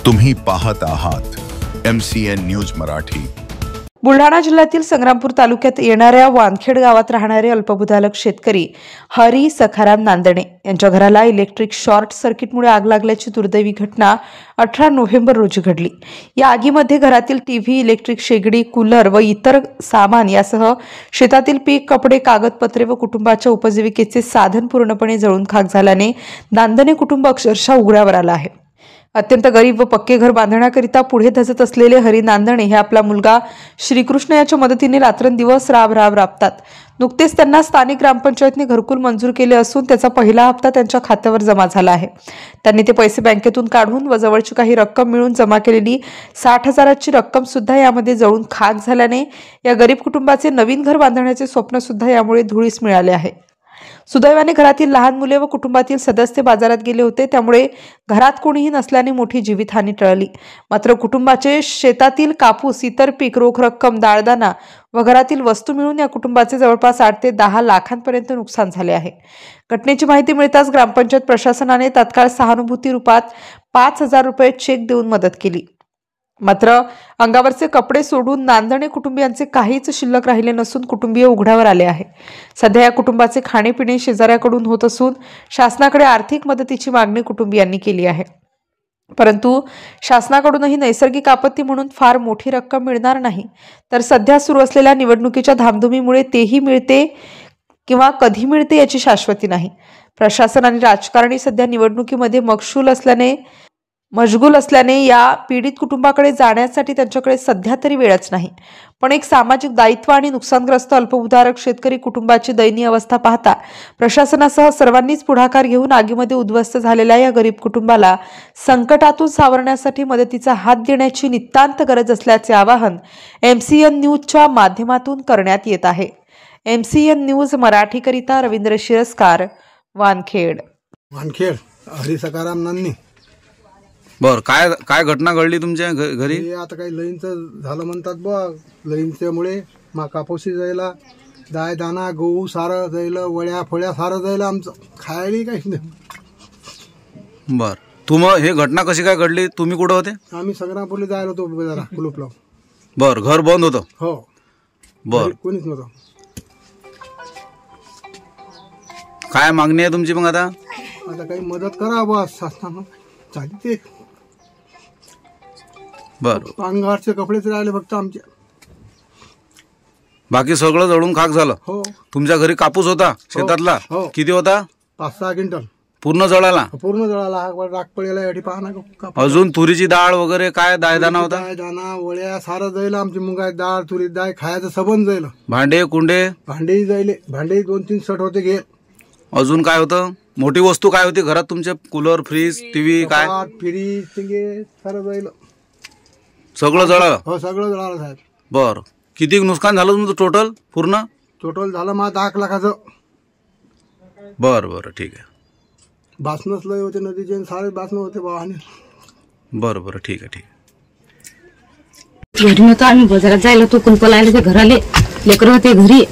तुम्ही पाहत आहात MCN न्यूज मराठी। बुलढाणा जिल्ह्यातील संग्रामपूर तालुक्यात येणाऱ्या वानखेड गावात राहणारे अल्पभूधारक शेतकरी हरी सखाराम नांदणे यांच्या घराला इलेक्ट्रिक शॉर्ट सर्किटमुळे आग लागल्याची दुर्दैवी घटना 18 नोव्हेंबर रोजी घडली। या आगीमध्ये घरातील टीव्ही, इलेक्ट्रिक शेगडी, कूलर व इतर सामान यासह शेतातील पीक, कपडे, कागदपत्रे व कुटुंबाच्या उपजीविकेचे साधन पूर्णपणे जळून खाक झाल्याने नांदणे कुटुंब अक्षरशः उघड्यावर आलं आहे। अत्यंत गरीब व पक्के घर बांधण्याकरिता पुढे धजत असलेले हरी नांदणे हे आपला मुलगा श्रीकृष्ण याच्या मदतीने रात्रंदिवस राबतात। नुकतेच त्यांना स्थानिक ग्रामपंचायतने घरकुल मंजूर केले असून त्याचा पहिला हप्ता त्यांच्या खात्यावर जमा झाला आहे। त्यांनी ते पैसे बँकेतून काढून व जवळची काही रक्कम मिळून जमा केलेली 60,000ची रक्कम सुद्धा यामध्ये जळून खाक झाल्याने या गरीब कुटुंबाचे नवीन घर बांधण्याचे स्वप्न सुद्धा यामुळे धुळीस मिळाले आहे। सुदैवाने घरातील लहान मुले व कुटुंबातील सदस्य बाजारात गेले होते, त्यामुळे घरात कोणीही नसल्याने मोठी जीवितहानी टळली। मात्र कुटुंबाचे शेतातील कापूस, इतर पीक, रोख रक्कम, दाळदाना व घरातील वस्तू मिळून या कुटुंबाचे जवळपास 8 ते 10 लाखांपर्यंत नुकसान झाले आहे। घटनेची माहिती मिळताच ग्रामपंचायत प्रशासनाने तात्काळ सहानुभूती रूपात 5,000 रुपये चेक देऊन मदत केली। मात्र अंगावरचे कपडे सोडून नांदणे कुटुंबियांचे काहीच शिल्लक राहिले नसून कुटुंबीय उघड्यावर आले आहे। सध्या या कुटुंबाचे खाणेपिणे शेजाऱ्याकडून होत असून शासनाकडे आर्थिक मदतीची मागणी कुटुंबियांनी केली आहे, परंतु शासनाकडूनही नैसर्गिक आपत्ती म्हणून फार मोठी रक्कम मिळणार नाही, तर सध्या सुरू असलेल्या निवडणुकीच्या धामधुमीमुळे तेही मिळते किंवा कधी मिळते याची शाश्वती नाही। प्रशासन आणि राजकारणी सध्या निवडणुकीमध्ये मशगूल असल्याने या पीडित कुटुंबाकडे जाण्यासाठी त्यांच्याकडे सध्या तरी वेळच नाही। पण एक सामाजिक दायित्व आणि नुकसानग्रस्त अल्पभूधारक शेतकरी कुटुंबाची दयनीय अवस्था पाहता प्रशासनासह सर्वांनीच पुढाकार घेऊन आगीमध्ये उद्ध्वस्त झालेल्या या गरीब कुटुंबाला संकटातून सावरण्यासाठी मदतीचा हात देण्याची नितांत गरज असल्याचे आवाहन MCN न्यूजच्या माध्यमातून करण्यात येत आहे। MCN न्यूज मराठीकरिता रवींद्र शिरस्कार, वानखेड। हरी सखाराम नांदणे। बर, काय घटना घडली तुमच्या घरी? आता काही लईनचं झालं म्हणतात बा, लईनच्यामुळे कापूसी जायला, दाय दाना गहू सारं जायला, वळ्या फळ्या सारं जायला, आमचं खायला काहीच नाही। बर, हे घटना कशी काय घडली? तुम्ही कुठं होते? आम्ही संग्रामपूरला जायला होतो जरा कुलूप लावून। बर, घर बंद होतं? हो। बर, कोणीच नव्हतं। काय मागणी आहे तुमची मग? आता काही मदत करा बा शासनानं, चालते ते। बर, अंगावरचे कपडेच राहिले फक्त आमचे, बाकी सगळं जळून खाक झालं? हो। तुमच्या घरी कापूस होता शेतातला? हो। किती होता? 5-6 क्विंटल। पूर्ण जळाला? पूर्ण जळाला, राख पडलेला याठी पाहा। अजून तुरीची डाळ वगैरे काय दायदाना होता? दाना वळ्या सारं जायला, आमची मुगाची डाळ, तुरी डाळ, खायचं सबंध जायला। भांडे कुंडे? भांडेही जायले, भांडे 2-3 शर्ट होते घे। अजून काय होतं? मोठी वस्तू काय होती घरात तुमच्या? कूलर, फ्रीज, टीव्ही, काय? फ्रीज, तिंगे सारं जायला। सगळं जळालं? हो, सगळं जळालं साहेब। बर, किती नुकसान झालं तुमचं टोटल? पूर्ण टोटल झालं मग 10 लाखाचं। बर, ठीक आहे। बासनच लय होते, नदीचे सारे बासनं होते वाहने। बर, ठीक आहे। घरी नव्हतं, आम्ही बाजारात जायला तो कुलपलायला ते घराले लेकरं होते घरी,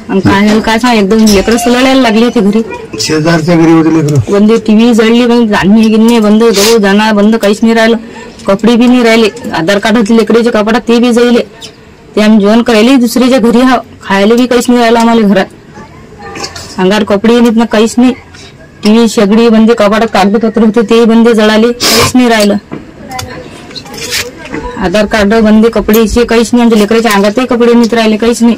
आणि काय सांग एकदम लेकरं सलळायला लागली होती घरी, शेजारच्या घरी होते लेकरं। बंद टीव्ही जळली, बंद धान्य गिन्ने बंद, गहू दाना बंद, काहीच नाही राहिलं, कपडे बी नाही राहिले, आधार कार्डातले लेकरीचे कपडा ते बी जाईले, ते आम्ही जेवण करायला दुसरीच्या घरी हा, खायला बी काहीच नाही राहिलं आम्हाला घरात। अंगार कपडे नाहीत ना, काहीच नाही, टीव्ही शेगडी बंद, कपाटात कागदपत्र होते ते बंद, जळाले, काहीच नाही राहिलं, आधार कार्ड बंद, कपडे काहीच नाही, आमच्या लेकराच्या अंगातही कपडे नाहीत राहिले, काहीच नाही।